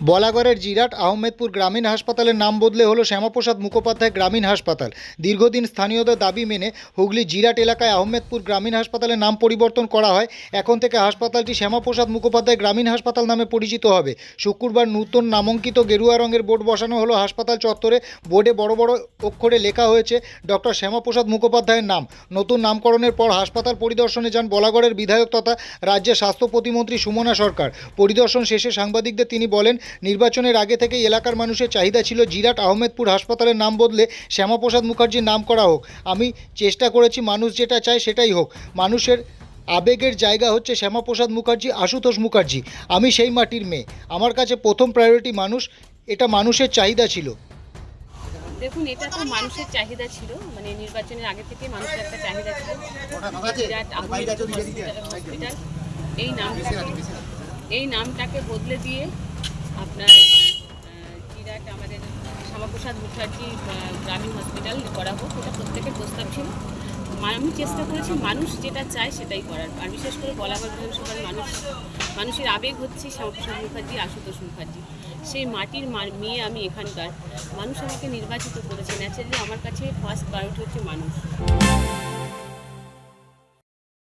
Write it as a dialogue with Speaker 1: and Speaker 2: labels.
Speaker 1: বলাগড়ের জিরাট আহমেদপুর গ্রামীণ হাসপাতালের নাম বদলে হলো শ্যামাপ্রসাদ মুখোপাধ্যায় গ্রামীণ হাসপাতাল। দীর্ঘদিন স্থানীয়দের দাবি মেনে হুগলি জিরাট এলাকায় আহমেদপুর গ্রামীণ হাসপাতালের নাম পরিবর্তন করা হয়। এখন থেকে হাসপাতালটি শ্যামাপ্রসাদ মুখোপাধ্যায় গ্রামীণ হাসপাতাল নামে পরিচিত হবে। শুক্রবার নূতন নামাঙ্কিত গেরুয়া রঙের বোর্ড বসানো হলো হাসপাতাল চত্বরে। বোর্ডে বড় বড় অক্ষরে লেখা হয়েছে ডক্টর শ্যামাপ্রসাদ মুখোপাধ্যায়ের নাম। নতুন নামকরণের পর হাসপাতাল পরিদর্শনে যান বলাগড়ের বিধায়ক তথা রাজ্যের স্বাস্থ্য প্রতিমন্ত্রী সুমনা সরকার। পরিদর্শন শেষে সাংবাদিকদের তিনি বলেন, নির্বাচনের আগে থেকেই এলাকার মানুষের চাহিদা ছিল জিরাট আহমেদপুর হাসপাতালের নাম বদলে শ্যামাপ্রসাদ মুখার্জির নাম করা হোক। আমি চেষ্টা করেছি, মানুষ যেটা চায় সেটাই হোক। মানুষের আবেগের জায়গা হচ্ছে শ্যামাপ্রসাদ মুখার্জি, আশুতোষ মুখার্জি। আমি সেই মাটির মেয়ে। আমার কাছে প্রথম প্রায়োরিটি মানুষ। এটা মানুষের চাহিদা ছিল।
Speaker 2: দেখুন, এটা তো মানুষের চাহিদা ছিল, মানে নির্বাচনের আগে থেকে মানুষের একটা চাহিদা ছিল বিরাট আহমেদপুর হসপিটাল এই নামটাকে বদলে দিয়ে আপনার বিরাট আমাদের শ্যামাপ্রসাদ মুখার্জি গ্রামীণ হসপিটাল করা হোক, এটা প্রত্যেকের প্রস্তাব ছিল। আমি চেষ্টা করেছি মানুষ যেটা চায় সেটাই করার। আর বিশেষ করে বলাগড় বিধানসভার মানুষের আবেগ হচ্ছে শ্যামাপ্রসাদ মুখার্জি, আশুতোষ মুখার্জি। সেই মাটির মেয়ে আমি এখানকার। মানুষ আমাকে নির্বাচিত করেছে। ন্যাচারালি আমার কাছে ফার্স্ট প্রায়োরিটি হচ্ছে মানুষ।